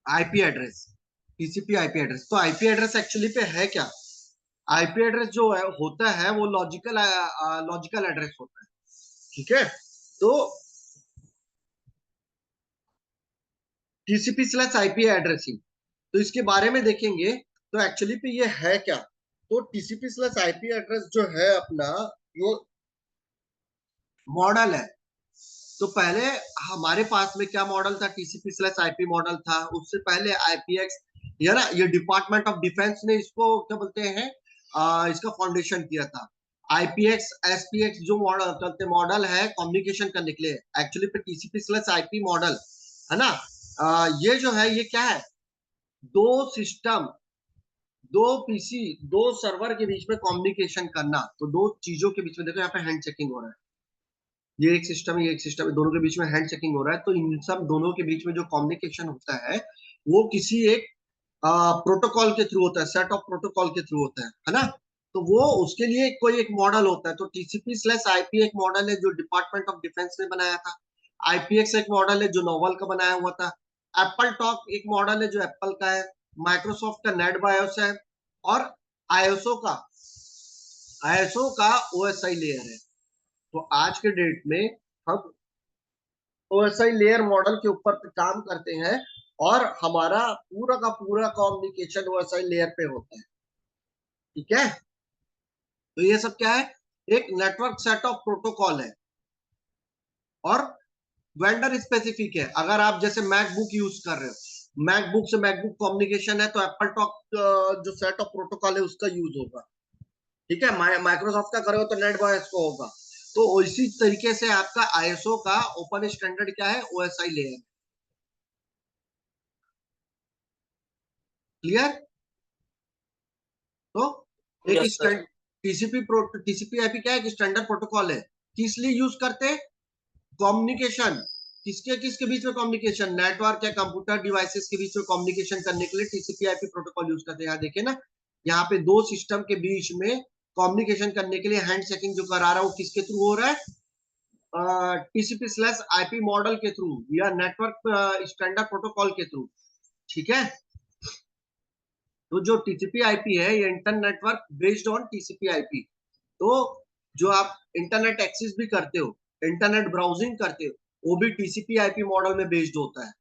IP address, TCP IP address. तो IP address actually पे है क्या? आईपी एड्रेस जो है होता है वो लॉजिकल एड्रेस होता है, ठीक है। तो टीसीपी स्लैश आईपी एड्रेसिंग, तो इसके बारे में देखेंगे तो एक्चुअली पे ये है क्या। तो टीसीपी स्लैश आईपी एड्रेस जो है अपना, वो मॉडल है। तो पहले हमारे पास में क्या मॉडल था? टीसीपी स्लैश आईपी मॉडल था। उससे पहले आईपीएक्स, ये ना, ये डिपार्टमेंट ऑफ डिफेंस ने इसको क्या बोलते हैं, इसका फाउंडेशन किया था। आईपीएक्स एसपीएक्स जो मॉडल है कम्युनिकेशन करने के लिए, एक्चुअली पे टीसीपी स्लैश आईपी मॉडल है ना। ये जो है ये क्या है, दो सिस्टम, दो पीसी, दो सर्वर के बीच में कम्युनिकेशन करना। तो दो चीजों के बीच में, देखो यहाँ पे हैंड चेकिंग हो रहा है, ये एक सिस्टम है, ये एक सिस्टम है, दोनों के बीच में हैंड चेकिंग हो रहा है। तो इन सब दोनों के बीच में जो कम्युनिकेशन होता है वो किसी एक प्रोटोकॉल के थ्रू होता है, सेट ऑफ प्रोटोकॉल के थ्रू होता है ना। तो वो उसके लिए कोई एक मॉडल होता है। तो टीसीपी स्लैश आईपी एक मॉडल है जो डिपार्टमेंट ऑफ डिफेंस ने बनाया था। आईपीएक्स एक मॉडल है जो नोवल का बनाया हुआ था। एप्पल टॉक एक मॉडल है जो एप्पल का है। माइक्रोसॉफ्ट का नेट बायोस है। और आईएसओ का आईएसओ का ओएसआई लेयर है। तो आज के डेट में हम ओएसआई लेयर मॉडल के ऊपर काम करते हैं, और हमारा पूरा का पूरा कम्युनिकेशन ओएसआई लेयर पे होता है, ठीक है। तो ये सब क्या है, एक नेटवर्क सेट ऑफ प्रोटोकॉल है, और वेंडर स्पेसिफिक है। अगर आप जैसे मैकबुक यूज कर रहे हो, मैकबुक से मैकबुक कम्युनिकेशन है, तो एप्पल टॉक जो सेट ऑफ प्रोटोकॉल है उसका यूज होगा, ठीक है। माइक्रोसॉफ्ट का करोगे तो नेट बॉयस को होगा। तो इसी तरीके से आपका आईएसओ का ओपन स्टैंडर्ड क्या है, ओएसआई लेयर। क्लियर? तो एक yes sir. Stand TCP IP क्या है, एक स्टैंडर्ड प्रोटोकॉल है। किस लिए यूज करते हैं? कम्युनिकेशन। किसके किसके बीच में कम्युनिकेशन? नेटवर्क या कंप्यूटर डिवाइसेस के बीच में कम्युनिकेशन करने के लिए टीसीपी आईपी प्रोटोकॉल यूज करते हैं। यहाँ देखिए ना, यहाँ पे दो सिस्टम के बीच में कम्युनिकेशन करने के लिए हैंड शेकिंग जो करा रहा है वो किसके थ्रू हो रहा है? टीसीपी स्लैश आईपी मॉडल के थ्रू, या नेटवर्क स्टैंडर्ड प्रोटोकॉल के थ्रू, ठीक है। तो जो टीसीपी आईपी है ये inter network based on TCP IP. तो जो आप इंटरनेट एक्सेस भी करते हो, इंटरनेट ब्राउजिंग करते हो, वो भी टीसीपी आईपी मॉडल में बेस्ड होता है।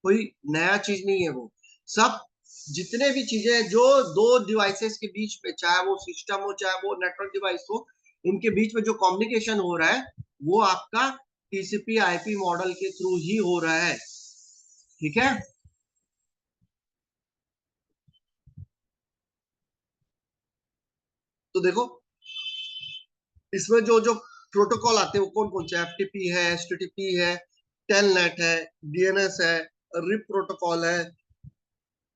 कोई नया चीज नहीं है वो। सब जितने भी चीजें जो दो डिवाइसेस के बीच में, चाहे वो सिस्टम हो चाहे वो नेटवर्क डिवाइस हो, इनके बीच में जो कम्युनिकेशन हो रहा है वो आपका टीसीपी आईपी मॉडल के थ्रू ही हो रहा है, ठीक है। तो देखो इसमें जो जो प्रोटोकॉल आते हैं वो कौन कौन से? एफटीपी है, एचटीटीपी है, टेलनेट है, डीएनएस है, रिप प्रोटोकॉल है,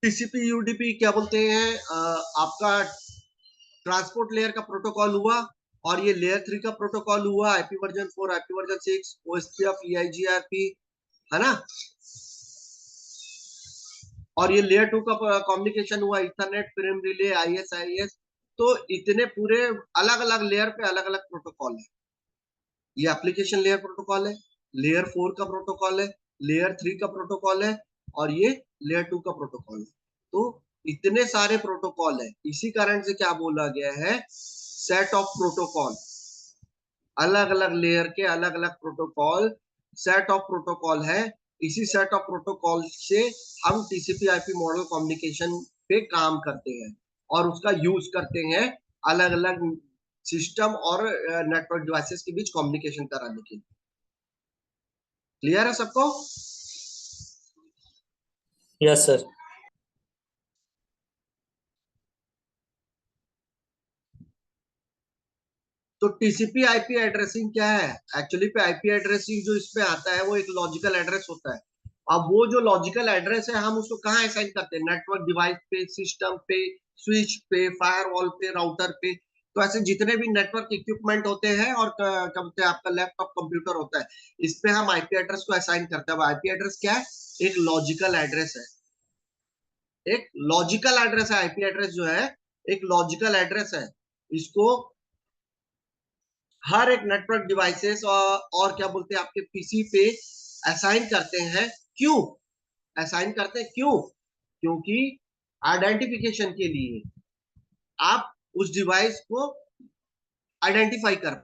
टीसीपी यूडीपी क्या बोलते हैं, आपका ट्रांसपोर्ट लेयर का प्रोटोकॉल हुआ। और ये लेयर 3 का प्रोटोकॉल हुआ, IP version 4, IP version 6, OSPF, EIGRP, है ना। और ये लेयर 2 का कम्युनिकेशन हुआ, इथरनेट, फ्रेम रिले, आईएसआईएस। तो इतने पूरे अलग अलग लेयर पे अलग अलग प्रोटोकॉल है। ये एप्लीकेशन लेयर प्रोटोकॉल है, लेयर 4 का प्रोटोकॉल है, लेयर 3 का प्रोटोकॉल है, और ये लेयर 2 का प्रोटोकॉल है। तो इतने सारे प्रोटोकॉल है, इसी कारण से क्या बोला गया है, सेट ऑफ प्रोटोकॉल। अलग अलग लेयर के अलग अलग प्रोटोकॉल, सेट ऑफ प्रोटोकॉल है। इसी सेट ऑफ प्रोटोकॉल से हम टीसीपी आईपी मॉडल कम्युनिकेशन पे काम करते हैं, और उसका यूज करते हैं अलग अलग सिस्टम और नेटवर्क डिवाइसेस के बीच कम्युनिकेशन कराने के लिए। क्लियर है सबको? Yes sir. तो टीसीपी आईपी एड्रेसिंग क्या है? एक्चुअली पे आईपी एड्रेसिंग जो इसमें आता है वो एक लॉजिकल एड्रेस होता है। अब वो जो लॉजिकल एड्रेस है हम उसको कहाँ असाइन करते हैं? नेटवर्क डिवाइस पे, सिस्टम पे, स्विच पे, फायरवॉल पे, राउटर पे। तो ऐसे जितने भी नेटवर्क इक्विपमेंट होते हैं, और क्या बोलते हैं, आपका लैपटॉप कंप्यूटर होता है, इस पे हम आईपी एड्रेस को असाइन करते हैं। आईपी एड्रेस क्या है? एक लॉजिकल एड्रेस है। एक लॉजिकल एड्रेस है आईपी एड्रेस जो है, एक लॉजिकल एड्रेस है। इसको हर एक नेटवर्क डिवाइसेस और क्या बोलते हैं आपके पीसी पे असाइन करते हैं। क्यों? असाइन करते हैं। क्यों? क्योंकि आइडेंटिफिकेशन के लिए आप उस डिवाइस को आइडेंटिफाई कर,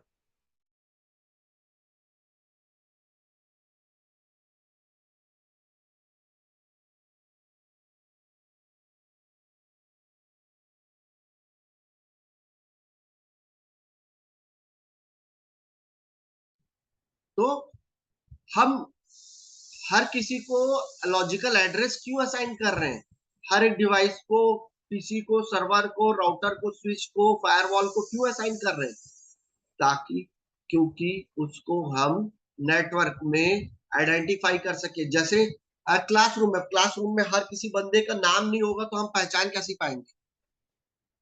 तो हम हर किसी को लॉजिकल एड्रेस क्यों असाइन कर रहे हैं? हर एक डिवाइस को, पीसी को, सर्वर को, राउटर को, स्विच को, फायरवॉल को क्यों असाइन कर रहे हैं? ताकि, क्योंकि उसको हम नेटवर्क में आइडेंटिफाई कर सके। जैसे क्लासरूम में, क्लासरूम में हर किसी बंदे का नाम नहीं होगा तो हम पहचान कैसे पाएंगे?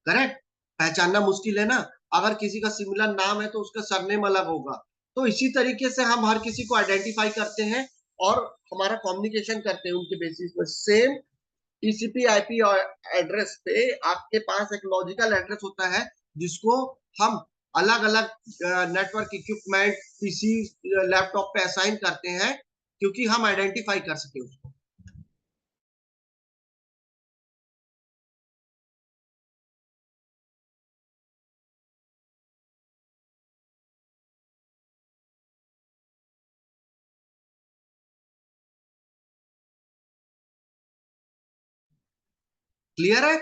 करेक्ट? पहचानना मुश्किल है ना। अगर किसी का सिमिलर नाम है तो उसका सरनेम अलग होगा। तो इसी तरीके से हम हर किसी को आइडेंटिफाई करते हैं और हमारा कम्युनिकेशन करते हैं उनके बेसिस पर। सेम टीसीपी आईपी एड्रेस पे आपके पास एक लॉजिकल एड्रेस होता है जिसको हम अलग अलग नेटवर्क इक्विपमेंट, पीसी, लैपटॉप पे असाइन करते हैं क्योंकि हम आइडेंटिफाई कर सके उसको। क्लियर है?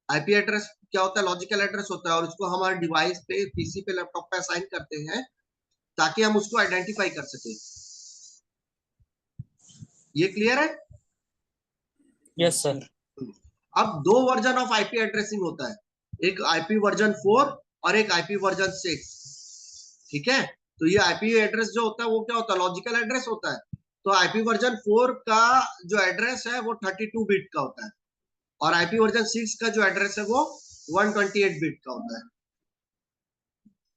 आईपी एड्रेस क्या होता है? लॉजिकल एड्रेस होता है और उसको हमारे डिवाइस पे, पीसी पे, लैपटॉप पे असाइन करते हैं ताकि हम उसको आइडेंटिफाई कर सके। ये क्लियर है? Yes sir. अब दो वर्जन ऑफ आईपी एड्रेसिंग होता है, एक आईपी वर्जन 4 और एक आईपी वर्जन 6। ठीक है? तो ये आईपी एड्रेस जो होता है वो क्या होता है? लॉजिकल एड्रेस होता है। तो आईपी वर्जन 4 का जो एड्रेस है वो 32 बिट का होता है और आईपी वर्जन 6 का जो एड्रेस है वो 128 बिट का होता है।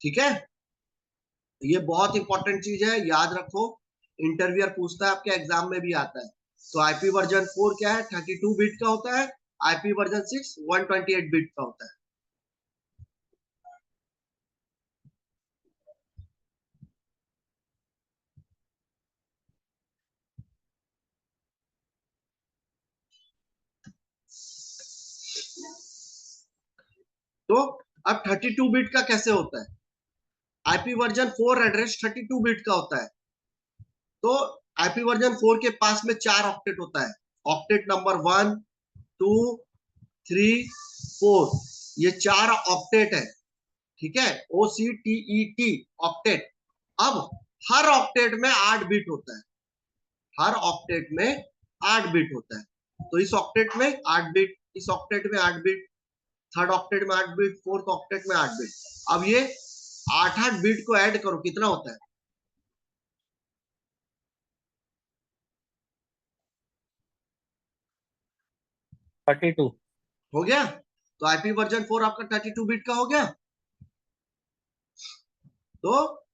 ठीक है? ये बहुत इंपॉर्टेंट चीज है, याद रखो। इंटरव्यूअर पूछता है, आपके एग्जाम में भी आता है। तो आईपी वर्जन 4 क्या है? 32 बिट का होता है। आईपी वर्जन 6 128 बिट का होता है। तो अब 32 बिट का कैसे होता है? आईपी वर्जन 4 एड्रेस 32 बिट का होता है। तो आईपी वर्जन 4 के पास में 4 ऑक्टेट होता है। ऑक्टेट नंबर 1, 2, 3, 4, ये 4 ऑक्टेट है। ठीक है? OCTET, octet. अब हर ऑक्टेट में 8 बिट होता है। हर ऑक्टेट में 8 बिट होता है। तो इस ऑक्टेट में 8 बिट, इस ऑक्टेट में 8 बिट, थर्ड ऑक्टेट में 8 बिट, फोर्थ ऑक्टेट में 8 बिट। अब ये 8 बिट को ऐड करो, कितना होता है? 32। हो गया? तो आईपी वर्जन 4 आपका 32 बिट का हो गया। तो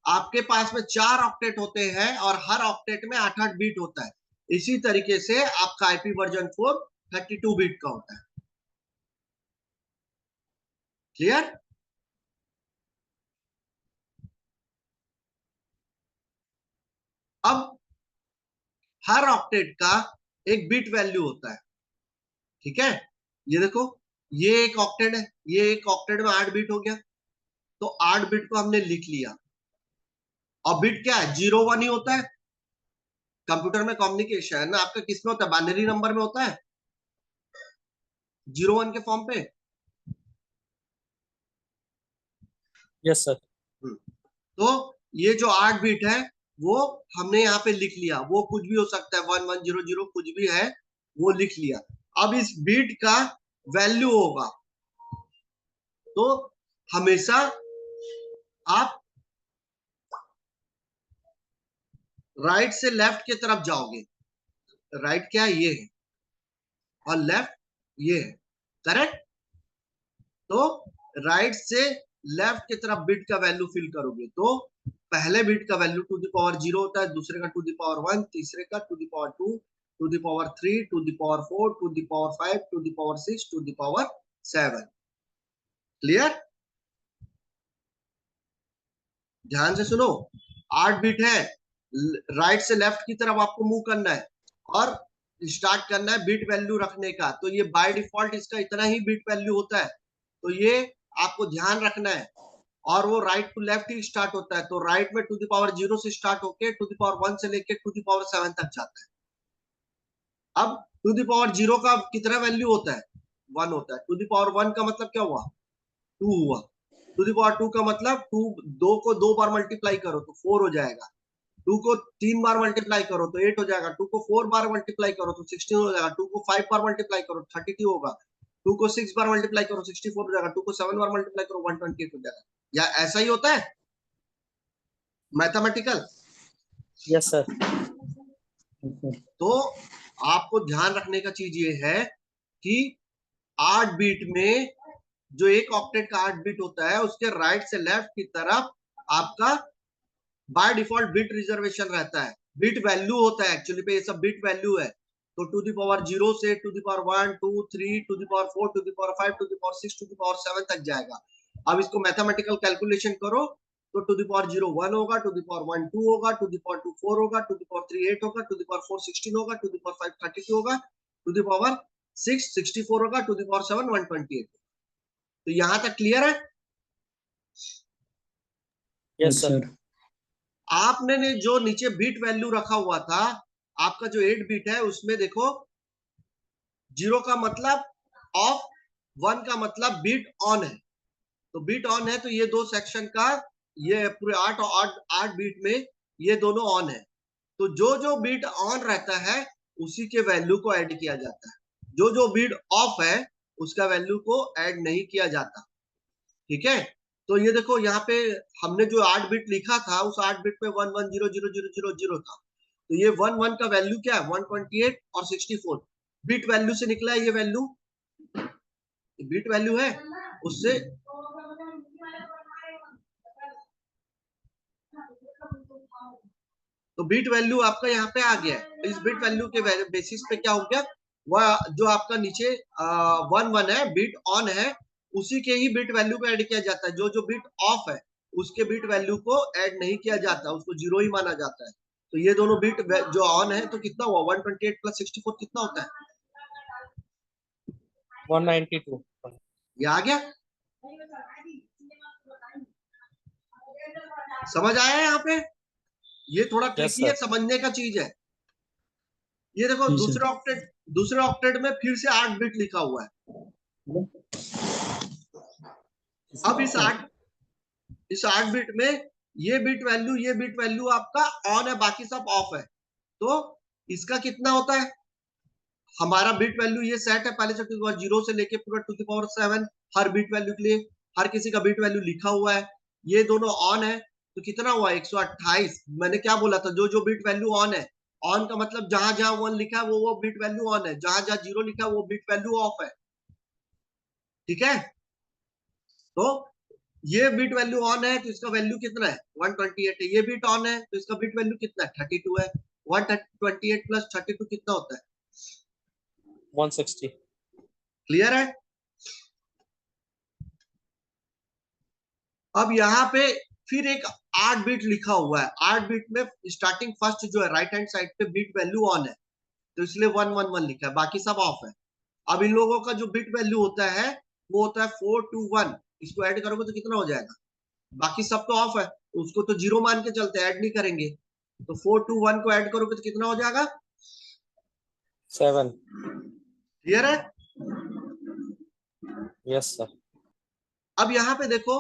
आपके पास में 4 ऑक्टेट होते हैं और हर ऑक्टेट में 8 बिट होता है। इसी तरीके से आपका आईपी वर्जन 4 32 बिट का होता है। क्लियर? अब हर ऑक्टेट का एक बिट वैल्यू होता है। ठीक है? ये देखो, ये एक ऑक्टेट है, ये एक ऑक्टेट में 8 बिट हो गया। तो 8 बिट को हमने लिख लिया। और बिट क्या है? 0 1 ही होता है। कंप्यूटर में कम्युनिकेशन है ना आपका, किसमें होता है? बाइनरी नंबर में होता है, 0 1 के फॉर्म पे। Yes sir. तो ये जो 8 बिट है वो हमने यहाँ पे लिख लिया। वो कुछ भी हो सकता है, 1 1 0 0 कुछ भी है, वो लिख लिया। अब इस बिट का वैल्यू होगा, तो हमेशा आप राइट से लेफ्ट की तरफ जाओगे। राइट क्या है? ये है, और लेफ्ट ये है। करेक्ट? तो राइट से लेफ्ट की तरफ बिट का वैल्यू फिल करोगे तो पहले बिट का वैल्यू टू द पावर 0 होता है, दूसरे का टू द पावर 1, तीसरे का to the power 2, to the power 3, to the power 4, to the power 5, to the power 6, to the power 7। Clear? ध्यान से सुनो। 8 बिट है, राइट से लेफ्ट की तरफ आपको मूव करना है और स्टार्ट करना है बिट वैल्यू रखने का। तो ये बाय डिफॉल्ट इसका इतना ही बिट वैल्यू होता है, तो ये आपको ध्यान रखना है। और वो राइट टू लेफ्ट ही स्टार्ट होता है, तो राइट में टू द पावर 0 से स्टार्ट होके टू द पावर 1 से लेके टू द पावर 7 तक जाता है। अब टू द पावर 0 का कितना वैल्यू होता है? 1 होता है। टू द पावर 1 का मतलब क्या हुआ? 2 हुआ। टू द पावर 2 का मतलब 2, 2 को 2 बार मल्टीप्लाई करो तो 4 हो जाएगा। 2 को 3 बार मल्टीप्लाई करो तो 8 हो जाएगा। 2 को 4 बार मल्टीप्लाई करो तो 16 हो जाएगा। 2 को 5 बार मल्टीप्लाई करो 32 होगा। 2 को 6 बार मल्टीप्लाई करो 64 हो जाएगा। 2 को 7 बार मल्टीप्लाई करो 128 हो जाएगा। या ऐसा ही होता है मैथमेटिकल? Yes sir. तो आपको ध्यान रखने का चीज ये है कि 8 बीट में जो एक ऑक्टेट का 8 बीट होता है, उसके राइट से लेफ्ट की तरफ आपका बाय डिफॉल्ट बिट रिजर्वेशन रहता है। बिट वैल्यू होता है एक्चुअली पे, ये सब बिट वैल्यू है। तो टू द पावर 0 से to the power 1 2 3 to the power 4 to the power 5 to the power 6 to the power 7 तक जाएगा। अब इसको मैथमेटिकल कैलकुलेशन करो तो टू द पावर 0 1 होगा, टू द पावर 1 2 होगा, टू द पावर 2 4 होगा, टू द पावर 3 8 होगा, टू द पावर 4 16 होगा, टू द पावर 5 32 होगा, टू द पावर 6 64 होगा, टू द पावर 7 128। तो यहां तक क्लियर है? Yes sir. आपने ने जो नीचे बीट वैल्यू रखा हुआ था, आपका जो 8 बीट है उसमें देखो 0 का मतलब ऑफ, 1 का मतलब बीट ऑन है। तो बीट ऑन है तो ये दो सेक्शन का, ये पूरे 8 बीट में ये दोनों ऑन है। तो जो जो बीट ऑन रहता है उसी के वैल्यू को ऐड किया जाता है। जो जो बीट ऑफ है उसका वैल्यू को ऐड नहीं किया जाता। ठीक है? तो ये देखो यहाँ पे हमने जो 8 बिट लिखा था उस 8 बिट पे 11000000 था। तो ये 11 का वैल्यू क्या है? 128 और 64 बिट वैल्यू से निकला है। ये वैल्यू बिट वैल्यू है, उससे तो बिट वैल्यू आपका यहाँ पे आ गया है। इस बिट वैल्यू के बेसिस पे क्या हो गया, वह जो आपका नीचे 1 1 है बिट ऑन है, उसी के ही बिट वैल्यू को ऐड किया जाता है। जो जो बिट ऑफ है उसके बिट वैल्यू को ऐड नहीं किया जाता, उसको 0 ही माना जाता है। तो ये दोनों बिट जो ऑन है तो कितना हुआ? 128 प्लस 64 कितना होता है? 192। ये आ गया? समझ आया यहाँ पे? ये थोड़ा यस ट्रिकी है, सर। समझने का चीज है। ये देखो दूसरे ऑक्टेट में फिर से 8 बिट लिखा हुआ है। अब इस 8 बिट में ये बिट वैल्यू आपका ऑन है, बाकी सब ऑफ है। तो इसका कितना होता है? हमारा बिट वैल्यू ये सेट है पहले से 0 से लेके पूरा टू द पावर 7 हर बिट वैल्यू के लिए, हर किसी का बिट वैल्यू लिखा हुआ है। ये दोनों ऑन है तो कितना हुआ? 128। मैंने क्या बोला था? जो जो बिट वैल्यू ऑन है, ऑन का मतलब जहां जहां 1 लिखा है वो बिट वैल्यू ऑन है, जहां जहां 0 लिखा है वो बिट वैल्यू ऑफ है। ठीक है? तो ये बिट वैल्यू ऑन है तो इसका वैल्यू कितना है? 128 है। ये बिट ऑन है तो इसका बिट वैल्यू कितना है? 32 है। 128 प्लस 32 कितना होता है? 160। क्लियर है? अब यहाँ पे फिर एक 8 बिट लिखा हुआ है। 8 बिट में स्टार्टिंग फर्स्ट जो है राइट हैंड साइड पे बिट वैल्यू ऑन है, तो इसलिए 111 लिखा है, बाकी सब ऑफ है। अब इन लोगों का जो बिट वैल्यू होता है वो होता है 421। इसको ऐड करोगे तो कितना हो जाएगा? बाकी सब तो ऑफ है तो उसको तो 0 मान के चलते, ऐड नहीं करेंगे। तो 421 को ऐड करोगे तो कितना हो जाएगा? 7। क्लियर है? Yes sir. अब यहाँ पे देखो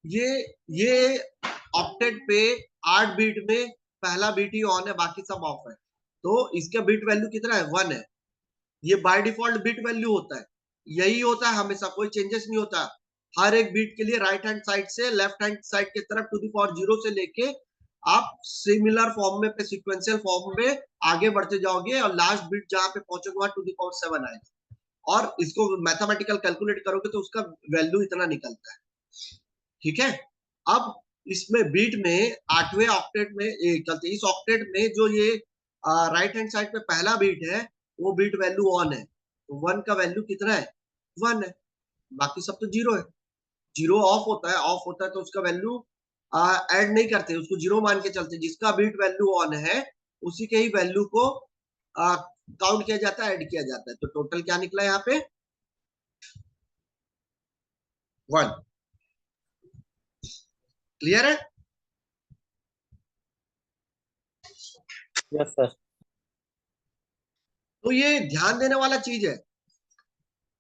ये ऑक्टेट पे 8 बीट में पहला बीट ही ऑन है, बाकी सब ऑफ है। तो इसका बिट वैल्यू कितना है? 1 है। ये बाय डिफॉल्ट बिट वैल्यू होता है, यही होता है हमेशा, कोई चेंजेस नहीं होता। हर एक बीट के लिए राइट हैंड साइड से लेफ्ट हैंड साइड की तरफ टू द पावर 0 से लेके आप सिमिलर फॉर्म में पे सीक्वेंशियल फॉर्म में आगे बढ़ते जाओगे और लास्ट बीट जहां पे पहुंचोगे वहां टू द पावर 7 आएगा। और इसको मैथमेटिकल कैलकुलेट करोगे तो उसका वैल्यू इतना निकलता है। ठीक है? अब इसमें बीट में 8वें ऑक्टेट में चलते, इस ऑक्टेट में जो ये राइट हैंड साइड पे पहला बीट है वो बीट वैल्यू 1 है। तो 1 का वैल्यू कितना है? 1 है। बाकी सब तो 0 है। 0 ऑफ होता है, ऑफ होता है तो उसका वैल्यू ऐड नहीं करते, उसको जीरो मान के चलते, जिसका बीट वैल्यू ऑन है उसी के ही वैल्यू को काउंट किया जाता है, ऐड किया जाता है। तो टोटल क्या निकला यहाँ पे 1। क्लियर है? Yes sir. तो ये ध्यान देने वाला चीज है,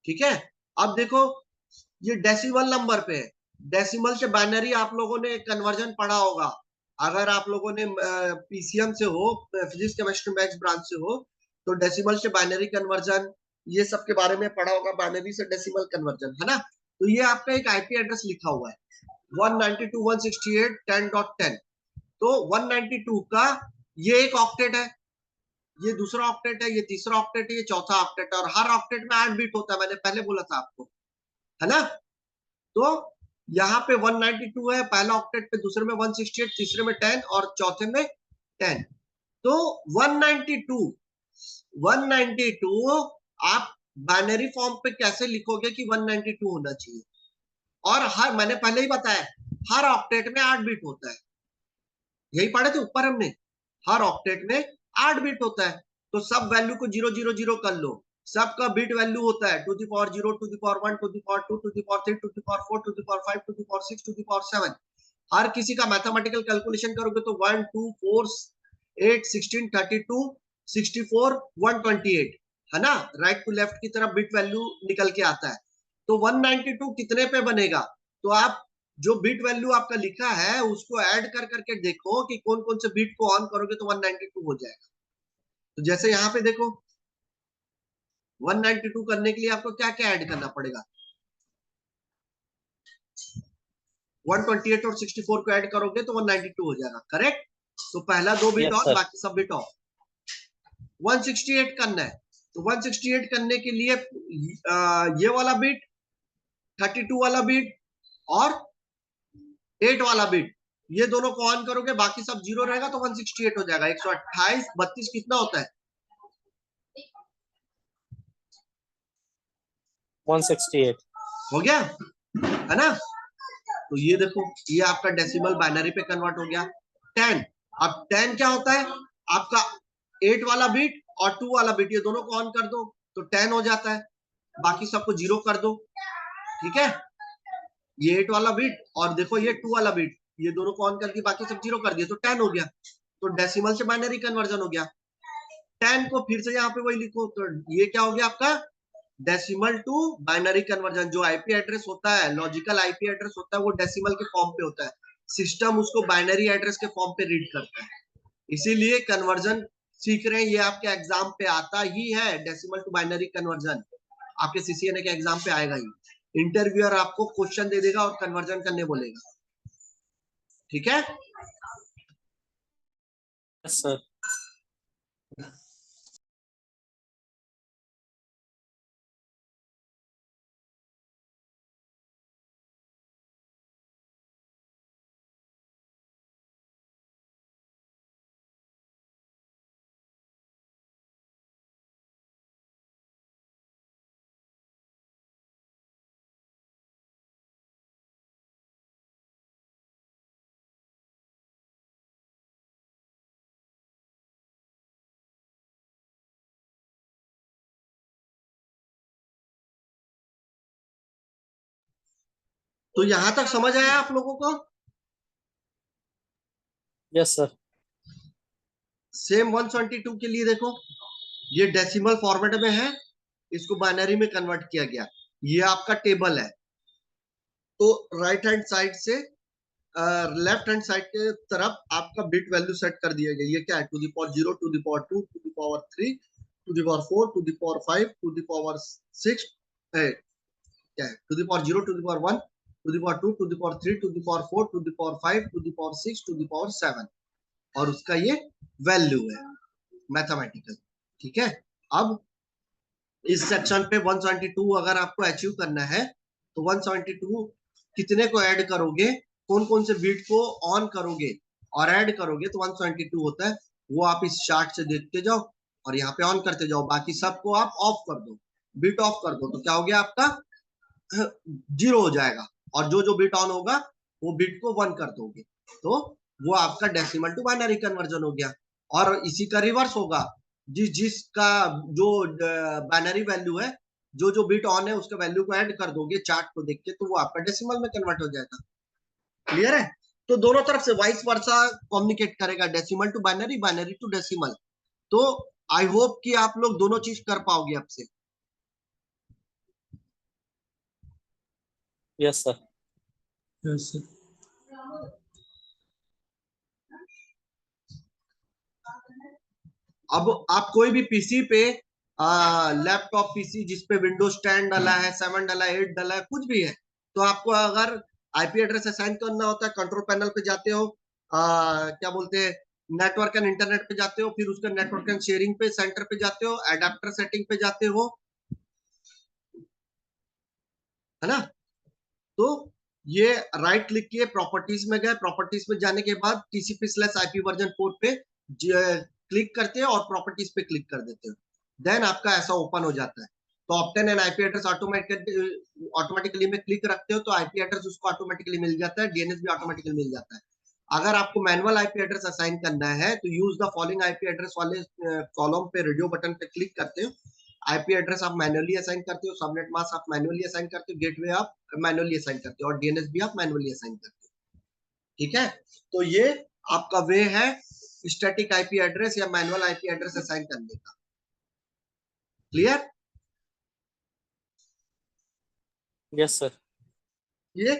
ठीक है। अब देखो ये डेसिमल नंबर पे है, डेसिमल से बाइनरी आप लोगों ने कन्वर्जन पढ़ा होगा, अगर आप लोगों ने पीसीएम से हो, फिजिक्स केमिस्ट्री मैथ्स ब्रांच से हो, तो डेसिमल से बाइनरी कन्वर्जन ये सब के बारे में पढ़ा होगा, बाइनरी से डेसिमल कन्वर्जन, है ना। तो ये आपका एक आईपी एड्रेस लिखा हुआ है 192.168.10.10। तो 192 का ये एक ऑक्टेट है, ये दूसरा ऑक्टेट है, ये तीसरा ऑक्टेट है, ये चौथा ऑक्टेट है, और हर ऑक्टेट में 8 बिट होता है, मैंने पहले बोला था आपको, है ना। तो यहाँ पे 192 है पहला ऑक्टेट पे, दूसरे में 168, तीसरे में 10 और चौथे में 10। तो 192 आप बाइनरी फॉर्म पे कैसे लिखोगे कि 192 होना चाहिए, और हर, मैंने पहले ही बताया, हर ऑक्टेट में 8 बिट होता है, यही पढ़े थे ऊपर हमने, हर ऑक्टेट में 8 बिट होता है। तो सब वैल्यू को 000 कर लो, सबका बिट वैल्यू होता है 2 to the power 0, 2 to the power 1, 2 to the power 2, 2 to the power 3, 2 to the power 4, 2 to the power 5, 2 to the power 6, 2 to the power 7। हर किसी का मैथमेटिकल कैलकुलेशन करोगे तो 1 2 4 8 16 32 64 128, है ना, राइट टू लेफ्ट की तरफ बिट वैल्यू निकल के आता है। तो 192 कितने पे बनेगा, तो आप जो बिट वैल्यू आपका लिखा है उसको ऐड कर करके देखो कि कौन कौन से बिट को ऑन करोगे तो 192 हो जाएगा। तो जैसे यहाँ पे देखो 192 करने के लिए आपको क्या क्या ऐड करना पड़ेगा, 128 और 64 को ऐड करोगे तो 192 हो जाएगा, करेक्ट। तो पहला दो बिट यस ऑन, सर। बाकी सब बिट ऑफ। 168 करना है, तो 168 करने के लिए ये वाला बिट, 32 वाला बिट और 8 वाला बिट, ये दोनों को ऑन करोगे, बाकी सब जीरो रहेगा, तो 168 हो जाएगा। 128 32 कितना होता है, 168। हो गया, है ना। तो ये देखो ये आपका डेसिमल बाइनरी पे कन्वर्ट हो गया 10। अब 10 क्या होता है, आपका 8 वाला बिट और 2 वाला बिट, ये दोनों को ऑन कर दो तो 10 हो जाता है, बाकी सबको जीरो कर दो, ठीक है। ये 8 वाला बिट और देखो ये 2 वाला बिट, ये दोनों को ऑन करके बाकी सब जीरो कर दिए तो 10 हो गया। तो डेसिमल से बाइनरी कन्वर्जन हो गया। 10 को फिर से यहाँ पे वही लिखो, तो ये क्या हो गया आपका डेसिमल टू बाइनरी कन्वर्जन। जो आईपी एड्रेस होता है, लॉजिकल आईपी एड्रेस होता है, वो डेसिमल के फॉर्म पे होता है, सिस्टम उसको बाइनरी एड्रेस के फॉर्म पे रीड करता है, इसीलिए कन्वर्जन सीख रहे हैं, ये आपके एग्जाम पे आता ही है, डेसिमल टू बाइनरी कन्वर्जन आपके सीसीएनए के एग्जाम पे आएगा ही। इंटरव्यूअर आपको क्वेश्चन दे देगा और कन्वर्जन करने बोलेगा, ठीक है। Yes sir. तो यहां तक समझ आया आप लोगों को? Yes sir. सेम 172 के लिए देखो, ये डेसिमल फॉर्मेट में है, इसको बाइनरी में कन्वर्ट किया गया, ये आपका टेबल है। तो राइट हैंड साइड से लेफ्ट हैंड साइड के तरफ आपका बिट वैल्यू सेट कर दिया गया। ये क्या है, to the power 0, to the power 2, to the power 3, to the power 4, to the power 5, to the power 6, क्या है, to the power 0, to the power 1, to the power 2, to the power 3, to the power 4, to the power 5, to the power 6, to the power 7, और उसका ये value है mathematical, ठीक है। अब इस सेक्शन पे 172 अगर आपको अचीव करना है तो 172 कितने को ऐड करोगे, कौन कौन से बिट को ऑन करोगे और ऐड करोगे तो 172 होता है, वो आप इस चार्ट से देखते जाओ और यहाँ पे ऑन करते जाओ, बाकी सबको आप ऑफ कर दो, बिट ऑफ कर दो, तो क्या हो गया आपका जीरो हो जाएगा, और जो जो बिट ऑन होगा वो बिट को 1 कर दोगे, तो वो आपका डेसिमल टू बाइनरी कन्वर्जन हो गया। और इसी का रिवर्स होगा, जिसका जो बाइनरी वैल्यू है, जो जो बिट ऑन है उसका वैल्यू को ऐड कर दोगे चार्ट को देख के, तो वो आपका डेसिमल में कन्वर्ट हो जाएगा। क्लियर है? तो दोनों तरफ से वाइस वर्सा कम्युनिकेट करेगा, decimal to binary, binary to decimal. तो आई होप कि आप लोग दोनों चीज कर पाओगे अब से। Yes sir. Yes sir. अब आप कोई भी पीसी पे, लैपटॉप पीसी जिसपे विंडोज 10 डाला है, 7 डाला है, 8 डाला है, कुछ भी है, तो आपको अगर आईपी एड्रेस असाइन करना होता है, कंट्रोल पैनल पे जाते हो, क्या बोलते हैं, नेटवर्क एंड इंटरनेट पे जाते हो, फिर उसका नेटवर्क एंड शेयरिंग पे सेंटर पे जाते हो, एडेप्टर सेटिंग पे जाते हो, है ना? तो ये राइट क्लिक किए, प्रॉपर्टीज में गए, प्रॉपर्टीज में जाने के बाद TCP/IP वर्जन 4 पे क्लिक करते हैं और प्रॉपर्टीज पे क्लिक कर देते हो, देन आपका ऐसा ओपन हो जाता है। तो obtain an IP address automatically में क्लिक रखते हो तो आईपी एड्रेस उसको ऑटोमेटिकली मिल जाता है, डीएनएस भी ऑटोमेटिकली मिल जाता है। अगर आपको मैनुअल आईपी एड्रेस असाइन करना है तो use the following IP address वाले कॉलम पे रेडियो बटन पे क्लिक करते हो, आईपी एड्रेस आप मैनुअली असाइन करते हो, सबनेट मास्क आप मैनुअली असाइन करते हो, गेटवे आप मैनुअली असाइन करते हो, और डीएनएस भी आप मैनुअली असाइन करते हो। ठीक है? तो ये आपका वे है स्टैटिक आईपी एड्रेस या मैनुअल आईपी एड्रेस असाइन करने का। क्लियर? Yes sir. ये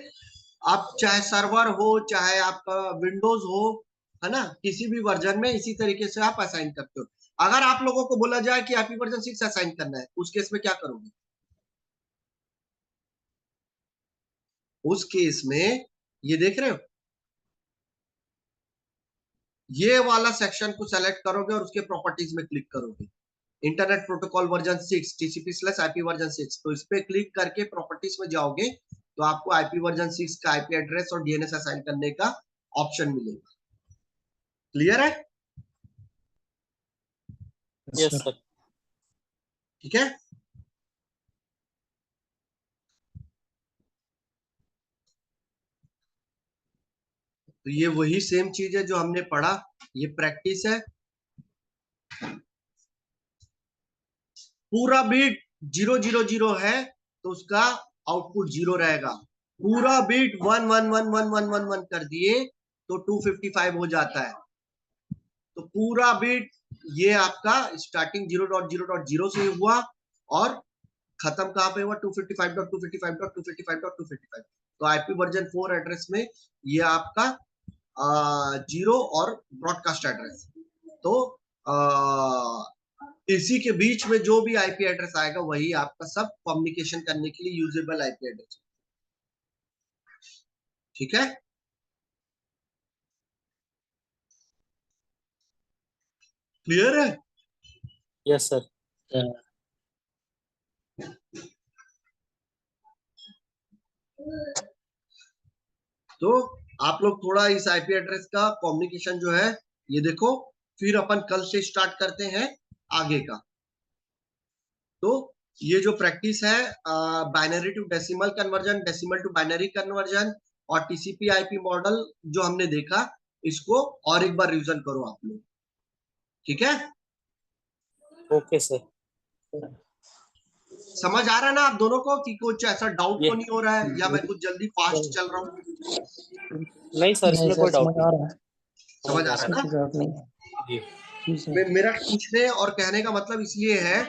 आप चाहे सर्वर हो चाहे आपका विंडोज हो, है ना, किसी भी वर्जन में इसी तरीके से आप असाइन करते हो। अगर आप लोगों को बोला जाए कि आईपी वर्जन 6 असाइन करना है, उस केस में क्या करोगे? उस केस में ये देख रहे हो, ये वाला सेक्शन को सेलेक्ट करोगे और उसके प्रॉपर्टीज में क्लिक करोगे, internet protocol version 6 TCP/IP version 6, तो इस पे क्लिक करके प्रॉपर्टीज में जाओगे तो आपको आईपी वर्जन 6 का आईपी एड्रेस और डीएनएस असाइन करने का ऑप्शन मिलेगा। क्लियर है? Yes sir. ठीक है? तो ये वही सेम चीज है जो हमने पढ़ा, ये प्रैक्टिस है। पूरा बीट 000 है तो उसका आउटपुट 0 रहेगा, पूरा बीट 1111111 कर दिए तो 255 हो जाता है। तो पूरा बीट ये आपका स्टार्टिंग 0.0.0 से हुआ और खत्म कहां पे हुआ? 255.255.255.255। तो आईपी वर्जन 4 एड्रेस में ये आपका 0 और ब्रॉडकास्ट एड्रेस। तो इसी के बीच में जो भी आईपी एड्रेस आएगा वही आपका सब कम्युनिकेशन करने के लिए यूजेबल आईपी एड्रेस। ठीक है? क्लियर है? Yes sir. तो आप लोग थोड़ा इस आईपी एड्रेस का कम्युनिकेशन जो है ये देखो, फिर अपन कल से स्टार्ट करते हैं आगे का। तो ये जो प्रैक्टिस है, binary to decimal conversion, decimal to binary conversion और टीसीपी आईपी मॉडल जो हमने देखा, इसको और एक बार रिवीजन करो आप लोग। ठीक है? Okay sir. समझ आ रहा है ना आप दोनों को कि कुछ ऐसा डाउट ये तो नहीं हो रहा है या मैं कुछ जल्दी फास्ट चल रहा हूँ? नहीं सर, नहीं इसमें सर, कोई डाउट समझ आ नहीं। रहा है। समझ आ रहा है इसमें ना? कोई डाउट नहीं है। जी। जी सर। मेरा पूछने और कहने का मतलब इसलिए है